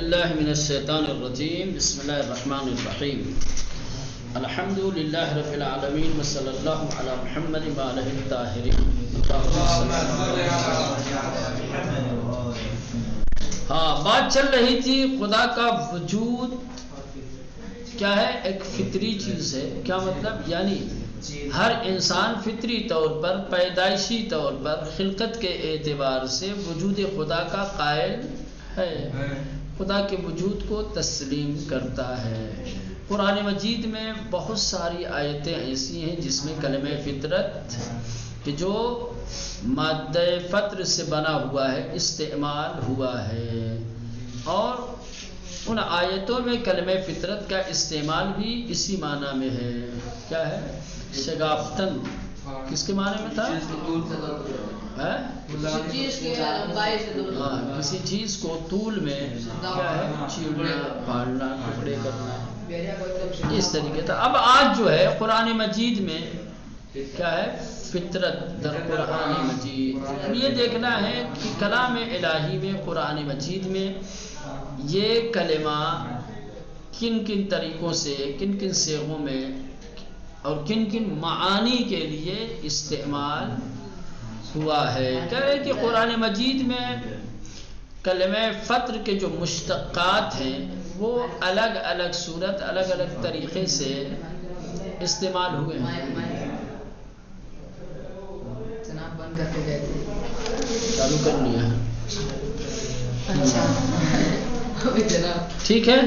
باللہ من الشیطان الرجیم بسم اللہ الرحمن الرحیم الحمد للہ رب العالمین وصلی اللہ علی محمد وآلہ الطاہرین. بات چل رہی تھی خدا کا وجود کیا ہے، ایک فطری چیز ہے. کیا مطلب؟ یعنی ہر انسان فطری طور پر، پیدائشی طور پر، خلقت کے اعتبار سے وجود خدا کا قائل ہے، خدا کے وجود کو تسلیم کرتا ہے. قرآن مجید میں بہت ساری آیتیں ایسی ہیں جس میں کلمہ فطرت کہ جو مادہ فطر سے بنا ہوا ہے استعمال ہوا ہے، اور ان آیتوں میں کلمہ فطرت کا استعمال بھی اسی معنی میں ہے. کیا ہے؟ شگافتن کس کے معنی میں تھا؟ کسی چیز کو طول میں کیا ہے، چیرنا، پھاڑنا، ٹکڑے کرنا، اس طریقے سے. اب آج جو ہے قرآن مجید میں کیا ہے، فطرت در قرآن مجید. یہ دیکھنا ہے کہ کلام الہی میں، قرآن مجید میں یہ کلمہ کن کن طریقوں سے، کن کن صیغوں میں اور کن کن معانی کے لیے استعمال ہوا ہے. کہہ رہے کہ قرآن مجید میں کلمہ فطر کے جو مشتقات ہیں وہ الگ الگ صورت، الگ الگ طریقے سے استعمال ہوئے ہیں. چالو کر لیا ہے، ٹھیک ہے.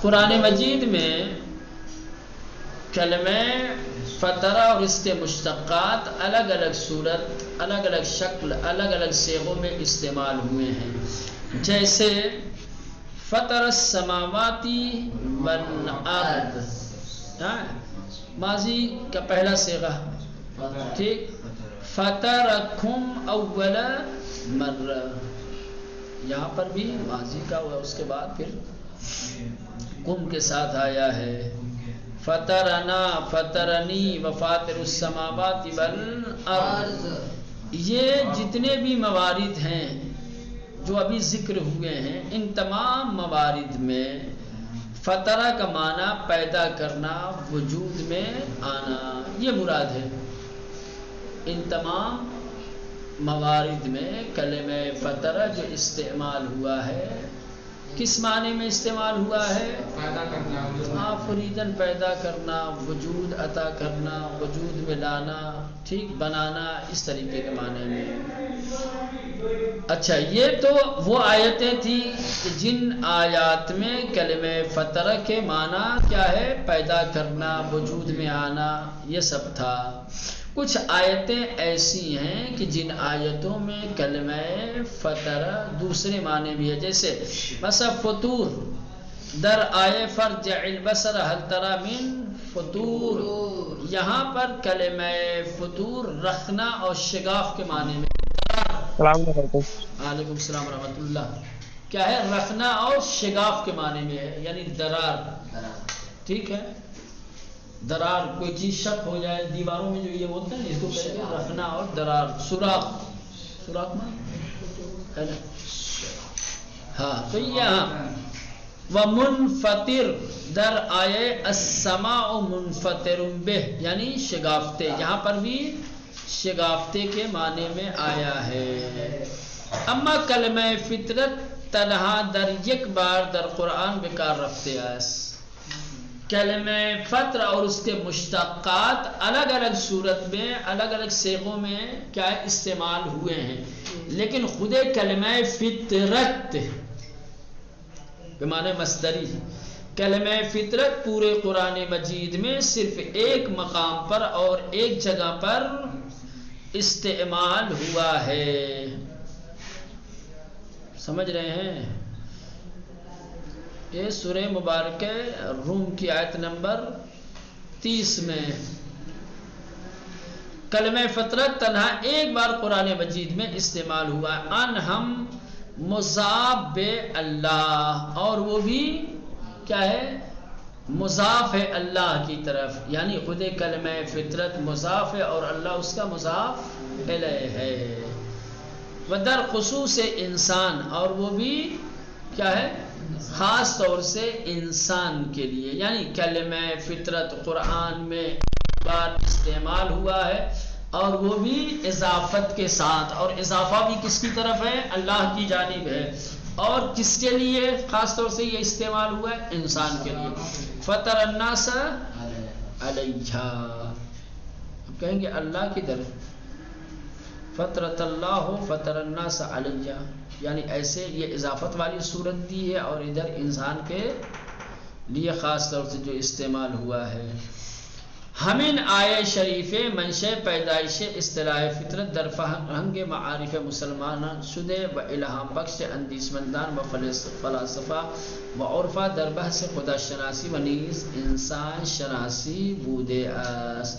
قرآن مجید میں کلمہ فطرہ اور اس کے مشتقات الگ الگ صورت، الگ الگ شکل، الگ الگ صیغوں میں استعمال ہوئے ہیں. جیسے فطر السماوات والارض، ماضی کا پہلا صیغہ، ٹھیک. فطرکم اول مرہ، یہاں پر بھی ماضی کا ہوا، اس کے بعد پھر کم کے ساتھ آیا ہے. فطرنا، فطرنی، وفاطر السماوات والارض. یہ جتنے بھی موارد ہیں جو ابھی ذکر ہوئے ہیں، ان تمام موارد میں فطرہ کا معنی پیدا کرنا، وجود میں آنا، یہ مراد ہے. ان تمام موارد میں کلمہ فطرہ جو استعمال ہوا ہے، کس معنی میں استعمال ہوا ہے؟ پیدا کرنا، آفریدن، پیدا کرنا، وجود عطا کرنا، وجود میں لانا، ٹھیک، بنانا، اس طریقے کے معنی میں. اچھا، یہ تو وہ آیتیں تھیں کہ جن آیات میں کلمہ فطرہ کے معنی کیا ہے، پیدا کرنا، وجود میں آنا، یہ سب تھا. کچھ آیتیں ایسی ہیں کہ جن آیتوں میں کلمہ فطرہ دوسرے معنی بھی ہے. جیسے مثلا فطور، در آئے فرجع البصر هل تری من فطور، یہاں پر کلمہ فطور رکھنا اور شگاف کے معنی میں. السلام علیکم. وعلیکم السلام ورحمۃ اللہ. کیا ہے؟ رکھنا اور شگاف کے معنی میں ہے، یعنی درار، ٹھیک ہے. درار، کوئی چیز شک ہو جائے، دیواروں میں جو یہ ہوتا ہے اس کو کہتے ہیں رکھنا اور درار. سوراخ، سوراخ ہے نا. ہاں، تو یہاں ومنفطر، در آئے السماء منفطر بہ، یعنی شگافتے، یہاں پر بھی شگافتے کے معنی میں آیا ہے. اما کلمہ فطرت تنہا در یک بار در قرآن بکار رفتے اس. کلمہ فطر اور اس کے مشتقات الگ الگ صورت میں، الگ الگ صیغوں میں کیا استعمال ہوئے ہیں، لیکن خود کلمہ فطرت بمعنی مصدری، کلمہ فطرت پورے قرآن مجید میں صرف ایک مقام پر اور ایک جگہ پر استعمال ہوا ہے. سمجھ رہے ہیں؟ یہ سورہ مبارکہ روم کی آیت نمبر 30 میں کلمہ فطرت تنہا ایک بار قرآن مجید میں استعمال ہوا ہے. ان ہم مضاف بے اللہ، اور وہ بھی کیا ہے، مضاف ہے اللہ کی طرف، یعنی خود کلمہ فطرت مضاف ہے اور اللہ اس کا مضاف الیہ ہے. ودر خصوص انسان، اور وہ بھی کیا ہے؟ خاص طور سے انسان کے لیے، یعنی کلمہ فطرت قرآن میں بار استعمال ہوا ہے، اور وہ بھی اضافت کے ساتھ، اور اضافہ بھی کس کی طرف ہے؟ اللہ کی جانب ہے۔ اور کس کے لیے خاص طور سے یہ استعمال ہوا ہے؟ انسان کے لیے۔ فطر الناس علیہ، اب کہیں گے اللہ کی طرف فطرت اللہ فطر الناس علیہ، یعنی ایسے یہ اضافت والی صورت دی ہے، اور ادھر انسان کے لیے خاص طور سے جو استعمال ہوا ہے۔ ہمیں آیے شریف منشے پیدائش اصطلاح فطرت در فرہنگ معارف مسلمان شدے و الہام بخش اندیش مندان و فلاسفہ و عرفہ در بحث خدا شناسی و نیز انسان شناسی بودے است۔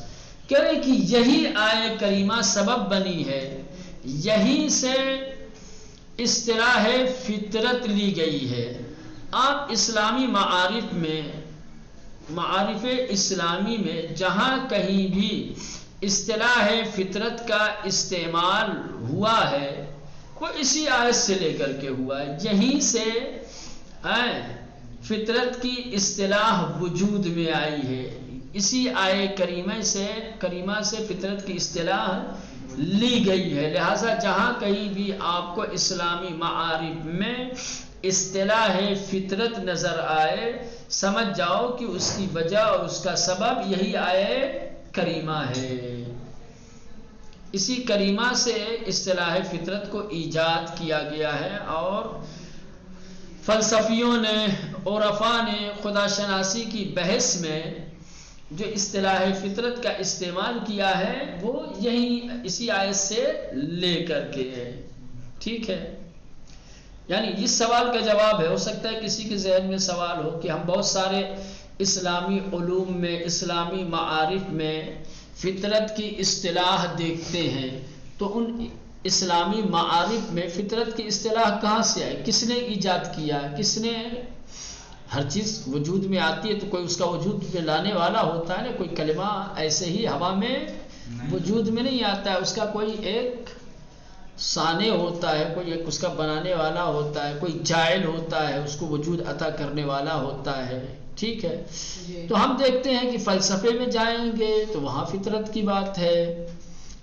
کہہ رہے کہ یہی آیے کریمہ سبب بنی ہے، یہی سے اصطلاح فطرت لی گئی ہے۔ آپ اسلامی معارف اسلامی میں جہاں کہیں بھی اصطلاح فطرت کا استعمال ہوا ہے وہ اسی آیت سے لے کر کے ہوا ہے، یہیں سے فطرت کی اصطلاح وجود میں آئی ہے، اسی آیے کریمہ سے فطرت کی اصطلاح لی گئی ہے۔ لہذا جہاں کہیں بھی آپ کو اسلامی معارف میں اصطلاح فطرت نظر آئے، سمجھ جاؤ کہ اس کی وجہ اور اس کا سبب یہی آیے کریمہ ہے۔ اسی کریمہ سے اصطلاح فطرت کو ایجاد کیا گیا ہے، اور فلسفیوں نے، عرفاء نے خدا شناسی کی بحث میں جو اصطلاح فطرت کا استعمال کیا ہے وہ یہی اسی آیت سے لے کر کے ہے۔ ٹھیک ہے، یعنی اس سوال کا جواب ہے، ہو سکتا ہے کسی کے ذہن میں سوال ہو کہ ہم بہت سارے اسلامی علوم میں، اسلامی معارف میں فطرت کی اصطلاح دیکھتے ہیں، تو ان اسلامی معارف میں فطرت کی اصطلاح کہاں سے آئی؟ کس نے ایجاد کیا؟ کس نے؟ ہر چیز وجود میں آتی ہے تو کوئی اس کا وجود میں لانے والا ہوتا ہے نا، کوئی کلمہ ایسے ہی ہوا میں وجود میں نہیں آتا ہے، اس کا کوئی ایک صانع ہوتا ہے، کوئی ایک اس کا بنانے والا ہوتا ہے، کوئی جاعل ہوتا ہے، اس کو وجود عطا کرنے والا ہوتا ہے۔ ٹھیک ہے، تو ہم دیکھتے ہیں کہ فلسفے میں جائیں گے تو وہاں فطرت کی بات ہے،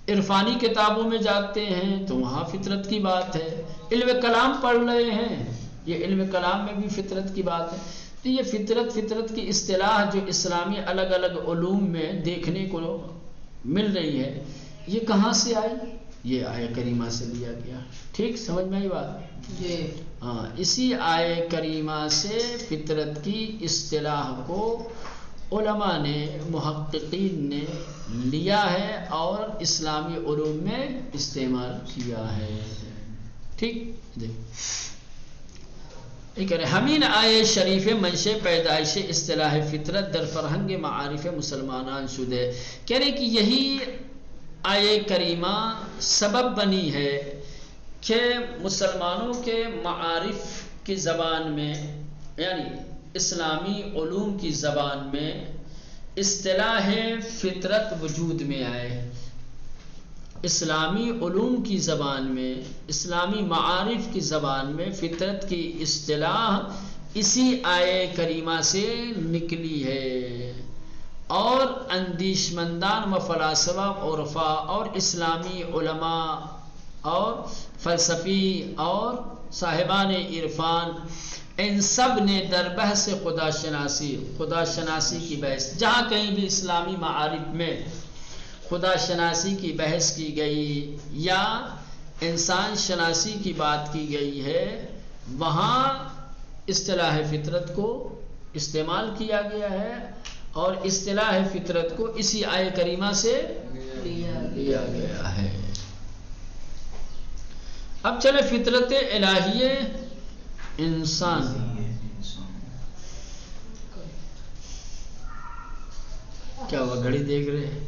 عرفانی کتابوں میں جاتے ہیں تو وہاں فطرت کی بات ہے، علم کلام پڑھ رہے ہیں، یہ علم کلام میں بھی فطرت کی بات ہے۔ تو یہ فطرت کی اصطلاح جو اسلامی الگ الگ علوم میں دیکھنے کو مل رہی ہے، یہ کہاں سے آئی؟ یہ آیہ کریمہ سے لیا گیا۔ ٹھیک، سمجھ میں آئی بات؟ جی ہاں، اسی آیہ کریمہ سے فطرت کی اصطلاح کو علماء نے، محققین نے لیا ہے اور اسلامی علوم میں استعمال کیا ہے۔ ٹھیک، ہمین آیے شریف منشے پیدائش اصطلاح فطرت در فرہنگ معارف مسلمانان شدے، کہہ رہے کہ یہی آیے کریمہ سبب بنی ہے کہ مسلمانوں کے معارف کی زبان میں، یعنی اسلامی علوم کی زبان میں اصطلاح فطرت وجود میں آئے۔ اسلامی علوم کی زبان میں، اسلامی معارف کی زبان میں فطرت کی اصطلاح اسی آیے کریمہ سے نکلی ہے، اور اندیش مندان و فلاسفہ عرفاء اور اسلامی علماء اور فلسفی اور صاحبان عرفان، ان سب نے در بحث خدا شناسی کی بحث، جہاں کہیں بھی اسلامی معارف میں خدا شناسی کی بحث کی گئی یا انسان شناسی کی بات کی گئی ہے، وہاں اصطلاح فطرت کو استعمال کیا گیا ہے، اور اصطلاح فطرت کو اسی آیہ کریمہ سے لیا گیا ہے۔ اب چلے فطرت الہیہ انسان، کیا ہوا؟ گھڑی دیکھ رہے ہیں؟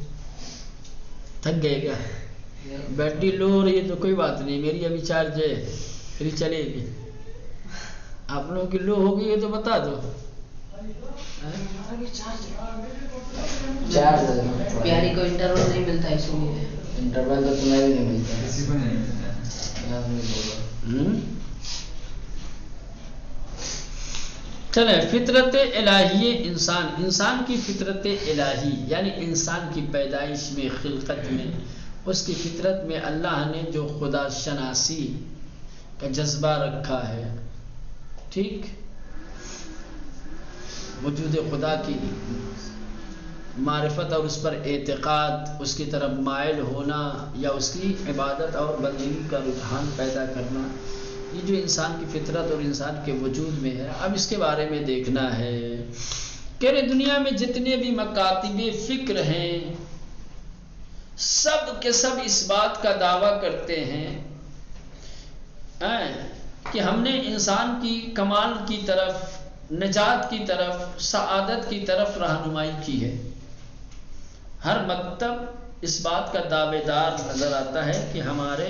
تھک گئے کیا؟ بیٹری لو ہو رہی ہے تو کوئی بات نہیں، میری ابھی چارج ہے، پھر چلے گی۔ آپ لوگوں کی لو ہو گئی ہے تو بتا دو۔ پیاری کو انٹرول نہیں ملتا، اسی لیے انٹرول تو تمہیں بھی نہیں ملتا، چلیں، فطرت الہی انسان کی فطرت الہی یعنی انسان کی پیدائش میں، خلقت میں، اس کی فطرت میں اللہ نے جو خدا شناسی کا جذبہ رکھا ہے، ٹھیک، وجود خدا کی معرفت اور اس پر اعتقاد، اس کی طرف مائل ہونا یا اس کی عبادت اور بندگی کا رجحان پیدا کرنا، یہ جو انسان کی فطرت اور انسان کے وجود میں ہے، اب اس کے بارے میں دیکھنا ہے کہ دنیا میں جتنے بھی مکاتب فکر ہیں سب کے سب اس بات کا دعویٰ کرتے ہیں کہ ہم نے انسان کی کمال کی طرف، نجات کی طرف، سعادت کی طرف رہنمائی کی ہے۔ ہر مکتب اس بات کا دعوے دار نظر آتا ہے کہ ہمارے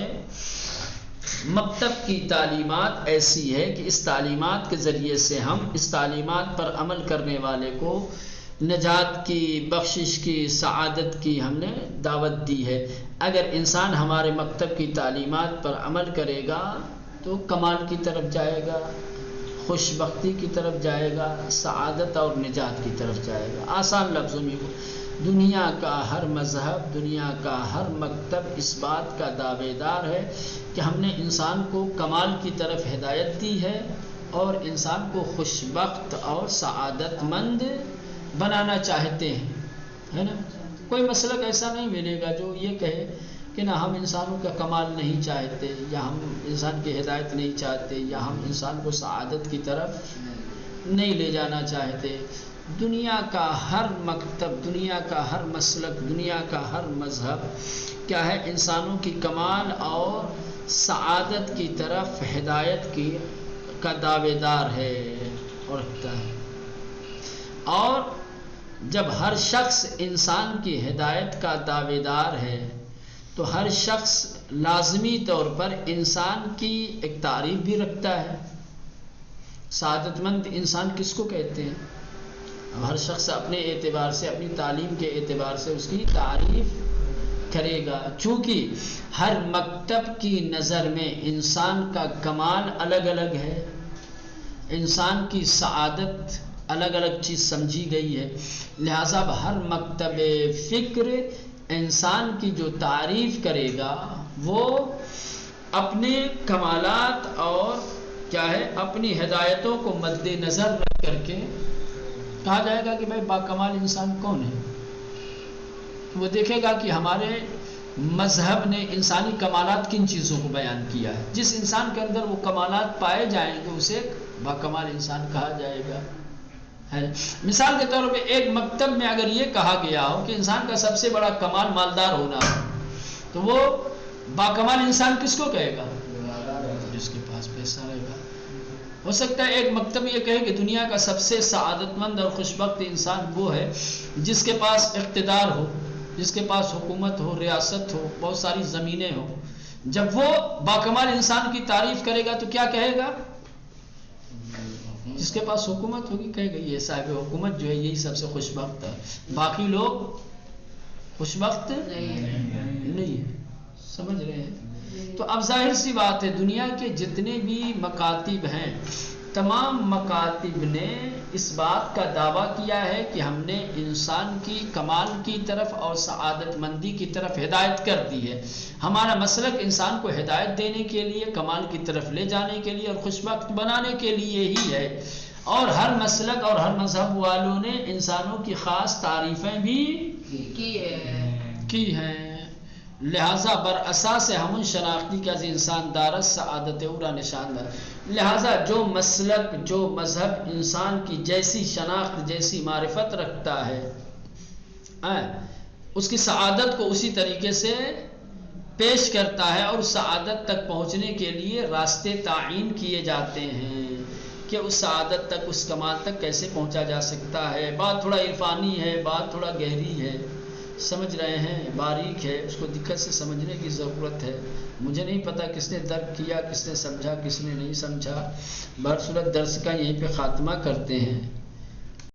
مکتب کی تعلیمات ایسی ہے کہ اس تعلیمات کے ذریعے سے ہم اس تعلیمات پر عمل کرنے والے کو نجات کی، بخشش کی، سعادت کی ہم نے دعوت دی ہے۔ اگر انسان ہمارے مکتب کی تعلیمات پر عمل کرے گا تو کمال کی طرف جائے گا، خوش بختی کی طرف جائے گا، سعادت اور نجات کی طرف جائے گا۔ آسان لفظوں میں دنیا کا ہر مذہب، دنیا کا ہر مکتب اس بات کا دعوے دار ہے کہ ہم نے انسان کو کمال کی طرف ہدایت دی ہے اور انسان کو خوش بخت اور سعادت مند بنانا چاہتے ہیں، ہے نا؟ کوئی مسلک ایسا نہیں ملے گا جو یہ کہے کہ نہ ہم انسانوں کا کمال نہیں چاہتے، یا ہم انسان کی ہدایت نہیں چاہتے، یا ہم انسان کو سعادت کی طرف نہیں لے جانا چاہتے۔ دنیا کا ہر مکتب، دنیا کا ہر مسلک، دنیا کا ہر مذہب کیا ہے؟ انسانوں کی کمال اور سعادت کی طرف ہدایت کی کا دعوے دار ہے اور رکھتا ہے۔ اور جب ہر شخص انسان کی ہدایت کا دعوے دار ہے تو ہر شخص لازمی طور پر انسان کی ایک تعریف بھی رکھتا ہے۔ سعادت مند انسان کس کو کہتے ہیں؟ اب ہر شخص اپنے اعتبار سے، اپنی تعلیم کے اعتبار سے اس کی تعریف کرے گا، چونکہ ہر مکتب کی نظر میں انسان کا کمال الگ الگ ہے، انسان کی سعادت الگ الگ چیز سمجھی گئی ہے، لہذا ہر مکتب فکر انسان کی جو تعریف کرے گا وہ اپنے کمالات اور کیا ہے اپنی ہدایتوں کو مد نظر رکھ کر کے کہا جائے گا کہ بھائی باکمال انسان کون ہے۔ وہ دیکھے گا کہ ہمارے مذہب نے انسانی کمالات کن چیزوں کو بیان کیا ہے، جس انسان کے اندر وہ کمالات پائے جائیں گے اسے باکمال انسان کہا جائے گا۔ مثال کے طور پہ ایک مکتب میں اگر یہ کہا گیا ہو کہ انسان کا سب سے بڑا کمال مالدار ہونا ہے تو وہ باکمال انسان کس کو کہے گا؟ جس کے پاس پیسہ رہے گا۔ ہو سکتا ہے ایک مکتب یہ کہے کہ دنیا کا سب سے سعادت مند اور خوشبخت انسان وہ ہے جس کے پاس اقتدار ہو، جس کے پاس حکومت ہو، ریاست ہو، بہت ساری زمینیں ہوں۔ جب وہ باکمال انسان کی تعریف کرے گا تو کیا کہے گا؟ جس کے پاس حکومت ہوگی کہے گا یہ صاحب حکومت جو ہے یہی سب سے خوشبخت ہے، باقی لوگ خوشبخت نہیں۔ سمجھ رہے ہیں؟ تو اب ظاہر سی بات ہے دنیا کے جتنے بھی مکاتب ہیں تمام مکاتب نے اس بات کا دعویٰ کیا ہے کہ ہم نے انسان کی کمال کی طرف اور سعادت مندی کی طرف ہدایت کر دی ہے۔ ہمارا مسلک انسان کو ہدایت دینے کے لیے، کمال کی طرف لے جانے کے لیے اور خوشبخت بنانے کے لیے ہی ہے، اور ہر مسلک اور ہر مذہب والوں نے انسانوں کی خاص تعریفیں بھی کی ہیں۔ لہذا بر اساس ہمون شناختی کا انسان دارت سعادت اورا نشان دار، لہذا جو مسلک، جو مذہب انسان کی جیسی شناخت، جیسی معرفت رکھتا ہے اس کی سعادت کو اسی طریقے سے پیش کرتا ہے، اور سعادت تک پہنچنے کے لیے راستے تعین کیے جاتے ہیں کہ اس سعادت تک، اس کمال تک کیسے پہنچا جا سکتا ہے۔ بات تھوڑا عرفانی ہے، بات تھوڑا گہری ہے، سمجھ رہے ہیں، باریک ہے، اس کو دقت سے سمجھنے کی ضرورت ہے۔ مجھے نہیں پتا کس نے درک کیا، کس نے سمجھا، کس نے نہیں سمجھا۔ بہرصورت درس کا یہیں پہ خاتمہ کرتے ہیں۔